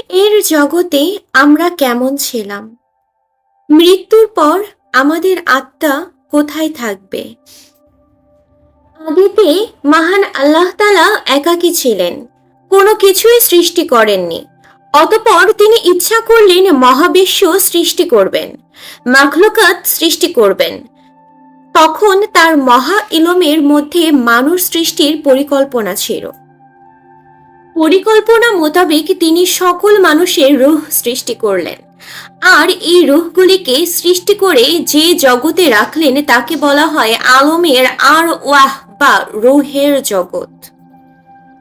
এর জগতে আমরা কেমন ছিলাম? মৃত্যুর পর আমাদের আত্মা কোথায় থাকবে? আদিতে মহান আল্লাহ তাআলা একাকী ছিলেন, কোনো কিছুই সৃষ্টি করেননি। অতঃপর তিনি ইচ্ছা করলেন মহাবিশ্ব সৃষ্টি করবেন, মাখলুকাত সৃষ্টি করবেন। তখন তার মহা ইলমের মধ্যে মানুষ সৃষ্টির পরিকল্পনা ছিল। পরিকল্পনা মোতাবেক তিনি সকল মানুষের রূহ সৃষ্টি করলেন, আর এই রূহগুলিকে সৃষ্টি করে যে জগতে রাখলেন তাকে বলা হয় আলমের আর ওয়াহ বা রূহের জগৎ।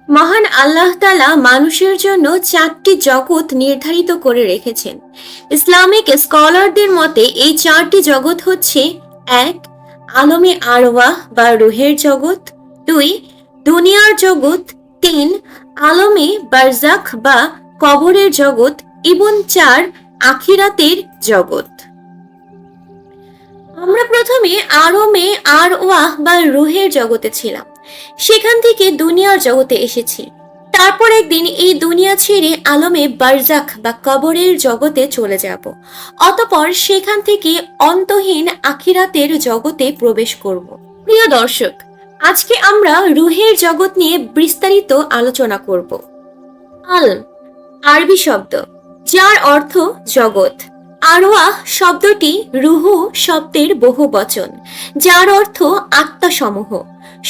মহান আল্লাহ তাআলা মানুষের জন্য 4টি জগৎ নির্ধারিত করে রেখেছেন। ইসলামিক স্কলারদের মতে এই 4টি জগৎ হচ্ছে: 1. আলমে আরওয়াহ বা রূহের জগৎ, 2. দুনিয়ার জগৎ, 3. আলমে বারজাখ বা কবরের জগৎ এবং 4. আখিরাতের জগৎ। আমরা প্রথমে আলমে আরওয়াহ বা রূহের জগতে ছিলাম, সেখান থেকে দুনিয়ার জগতে এসেছি। তারপর একদিন এই দুনিয়া ছেড়ে আলমে বারজাখ বা কবরের জগতে চলে যাব। অতঃপর সেখান থেকে অন্তহীন আখিরাতের জগতে প্রবেশ করব। প্রিয় দর্শক, আজকে আমরা রূহের জগৎ নিয়ে বিস্তারিত আলোচনা করব। আলম আরবি শব্দ, যার অর্থ জগৎ। আরওয়াহ শব্দটি রুহ শব্দের বহুবচন, যার অর্থ আত্মাসমূহ।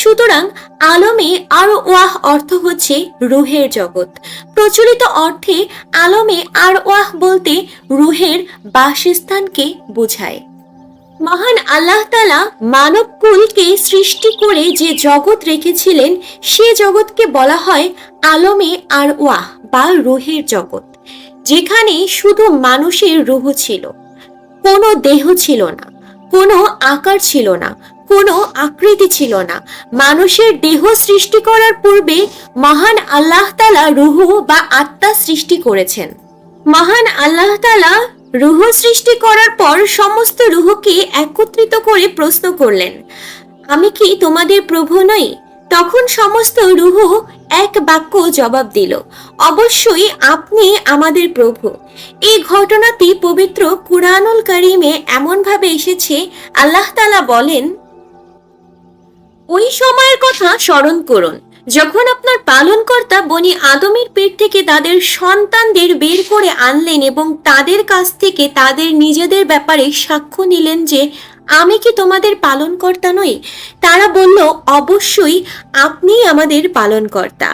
সুতরাং আলমে আরওয়াহ অর্থ হচ্ছে রুহের জগৎ। প্রচলিত অর্থে আলমে আরওয়াহ বলতে রুহের বাসস্থানকে বোঝায়। মহান আল্লাহ তাআলা মানবকুলকে সৃষ্টি করে যে জগৎ রেখেছিলেন সে জগৎকে বলা হয় আলমে আরওয়াহ বা রুহের জগৎ, যেখানে শুধু মানুষের রুহ ছিল। কোনো দেহ ছিল না, কোনো আকার ছিল না, কোনো আকৃতি ছিল না। মানুষের দেহ সৃষ্টি করার পূর্বে মহান আল্লাহ তাআলা রুহ বা আত্মা সৃষ্টি করেছেন। মহান আল্লাহ তাআলা রুহ সৃষ্টি করার পর সমস্ত রুহকে একত্রিত করে প্রশ্ন করলেন, আমি কি তোমাদের প্রভু নই? তখন সমস্ত রুহ এক বাক্য জবাব দিল, অবশ্যই আপনি আমাদের প্রভু। এই ঘটনাটি পবিত্র কুরআনুল কারীমে এমনভাবে এসেছে, আল্লাহ তাআলা বলেন, ওই সময়ের কথা স্মরণ করুন যখন আপনার পালনকর্তা বনি আদমের পেট থেকে তাদের সন্তানদের বের করে আনলেন এবং তাদের কাছ থেকে তাদের নিজেদের ব্যাপারে সাক্ষ্য নিলেন যে আমি কি তোমাদের পালনকর্তা নই? তারা বলল, অবশ্যই আপনি আমাদের পালনকর্তা।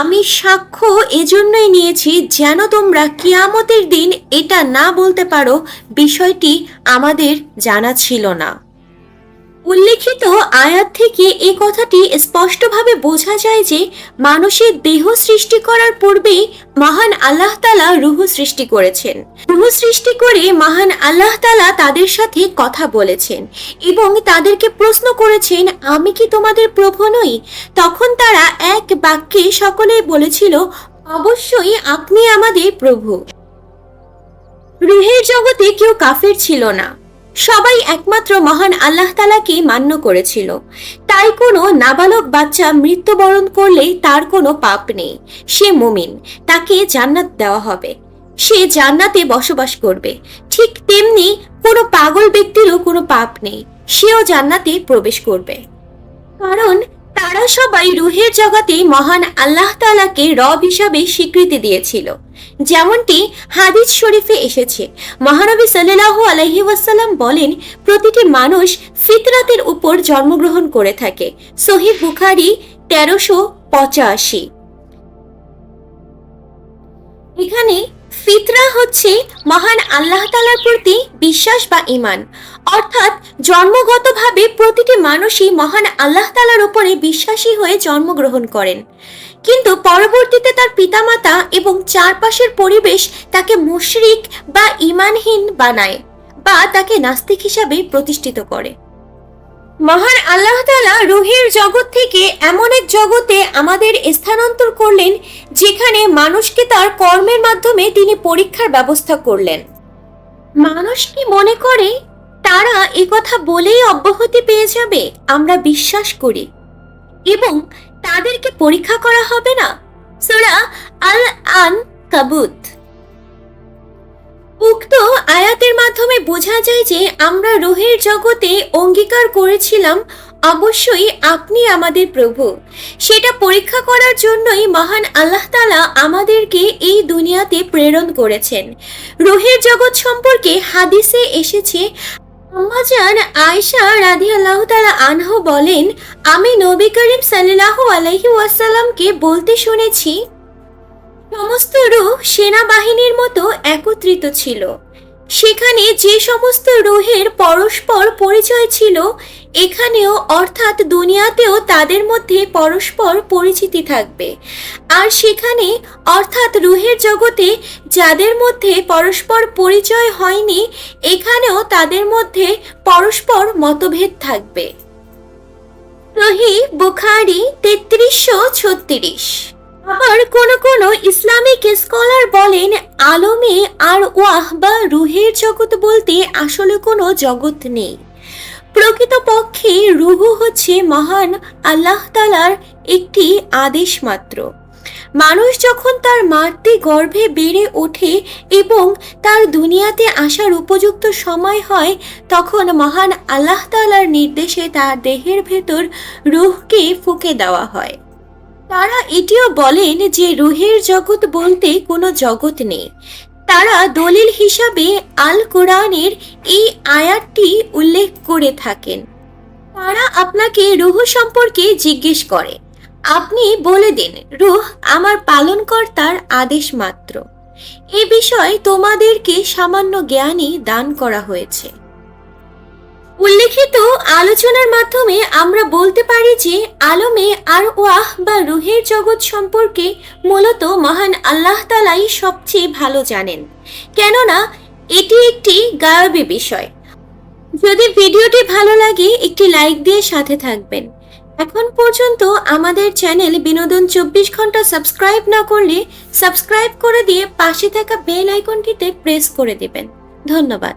আমি সাক্ষ্য এজন্যই নিয়েছি যেন তোমরা কিয়ামতের দিন এটা না বলতে পারো বিষয়টি আমাদের জানা ছিল না। উল্লেখিত আয়াত থেকে এই কথাটি স্পষ্টভাবে বোঝা যায় যে মানুষের দেহ সৃষ্টি করার পূর্বেই মহান আল্লাহ তাআলা রূহ সৃষ্টি করেছেন। রূহ সৃষ্টি করে মহান আল্লাহ তাআলা তাদের সাথে কথা বলেছেন এবং তাদেরকে প্রশ্ন করেছেন, আমি কি তোমাদের প্রভু নই? তখন তারা এক বাক্যে সকলেই বলেছিল, অবশ্যই আপনি আমাদের প্রভু। রূহের জগতে কেউ কাফের ছিল না, সবাই একমাত্র মহান আল্লাহ তাআলাকে মান্য করেছিল। তাই কোনো নাবালক বাচ্চা মৃত্যুবরণ করলে তার কোনো পাপ নেই, সে মুমিন, তাকে জান্নাত দেওয়া হবে, সে জান্নাতে বসবাস করবে। ঠিক তেমনি কোনো পাগল ব্যক্তিরও কোনো পাপ নেই, সেও জান্নাতে প্রবেশ করবে, কারণ তারা সবাই রূহের জগতে মহান আল্লাহ তাআলাকে রব হিসাবে স্বীকৃতি দিয়েছিল। যেমনটি হাদিস শরীফে এসেছে, মহানবী সাল্লাল্লাহু আলাইহি ওয়াসাল্লাম বলেন, প্রতিটি মানুষ ফিতরাতের উপর জন্মগ্রহণ করে থাকে। সহিহ বুখারী 1385। এখানে ফিতরা হচ্ছে মহান আল্লাহ তাআলার প্রতি বিশ্বাস বা ঈমান, অর্থাৎ জন্মগতভাবে প্রতিটি মানুষই মহান আল্লাহ তাআলার উপরে বিশ্বাসী হয়ে জন্মগ্রহণ করেন, কিন্তু পরবর্তীতে তার পিতামাতা এবং চারপাশের পরিবেশ তাকে মুশরিক বা ঈমানহীন বানায় বা তাকে নাস্তিক হিসাবে প্রতিষ্ঠিত করে। মহান আল্লাহ তাআলা রূহের জগৎ থেকে এমন এক জগতে আমাদের স্থানান্তর করলেন যেখানে মানুষকে তার কর্মের মাধ্যমে তিনি পরীক্ষার ব্যবস্থা করলেন। মানুষ কি মনে করে তারা একথা বলেই অব্যাহতি পেয়ে যাবে? আমরা বিশ্বাস করি এবং তাদেরকে পরীক্ষা করা হবে না। সূরা আল আনকাবুত মাধ্যমে বোঝা যায় যে আমরা রুহের জগতে অঙ্গীকার করেছিলাম অবশ্যই আপনি আমাদের প্রভু। সেটা পরীক্ষা করার জন্যই মহান আল্লাহ তাআলা আমাদেরকে এই দুনিয়াতে প্রেরণ করেছেন। রুহের জগৎ সম্পর্কে হাদিসে এসেছে, আম্মাজান আয়েশা রাদিয়াল্লাহু তাআলা আনহা বলেন, আমি নবী করিম সাল্লাল্লাহু আলাইহি ওয়াসাল্লামকে বলতে শুনেছি, সমস্ত রূহ সেনাবাহিনীর মতো একত্রিত ছিল। সেখানে যে সমস্ত রূহের পরস্পর পরিচয় ছিল, এখানেও অর্থাৎ দুনিয়াতেও তাদের মধ্যে পরস্পর পরিচিতি থাকবে। আর সেখানে অর্থাৎ রূহের জগতে যাদের মধ্যে পরস্পর পরিচয় হয়নি, এখানেও তাদের মধ্যে পরস্পর মতভেদ থাকবে। সহিহ বুখারী 3336। আবার কোন ইসলামিক স্কলার বলেন, আলমে আর ওয়াহ বা রুহের জগৎ বলতে আসলে কোনো জগৎ নেই। প্রকৃতপক্ষে রুহ হচ্ছে মহান আল্লাহ তাআলার একটি আদেশ মাত্র। মানুষ যখন তার মাতৃ গর্ভে বেড়ে ওঠে এবং তার দুনিয়াতে আসার উপযুক্ত সময় হয়, তখন মহান আল্লাহ তাআলার নির্দেশে তার দেহের ভেতর রুহকে ফুঁকে দেওয়া হয়। তারা এটিও বলেন যে রুহের জগৎ বলতে কোনো জগৎ নেই। তারা দলিল হিসাবে আল কোরআনের এই আয়াতটি উল্লেখ করে থাকেন। তারা আপনাকে রুহ সম্পর্কে জিজ্ঞেস করে, আপনি বলে দিন, রুহ আমার পালনকর্তার আদেশ মাত্র। এ বিষয়ে তোমাদেরকে সামান্য জ্ঞানই দান করা হয়েছে। উল্লেখিত আলোচনার মাধ্যমে আমরা বলতে পারি যে আলমে আর ওয়াহ বা রুহের জগৎ সম্পর্কে মূলত মহান আল্লাহ তাআলাই সবচেয়ে ভালো জানেন, কেননা এটি একটি গায়বী বিষয়। যদি ভিডিওটি ভালো লাগে একটি লাইক দিয়ে সাথে থাকবেন। এখন পর্যন্ত আমাদের চ্যানেল বিনোদন 24 ঘন্টা সাবস্ক্রাইব না করলে সাবস্ক্রাইব করে দিয়ে পাশে থাকা বেল আইকনটিতে প্রেস করে দিবেন। ধন্যবাদ।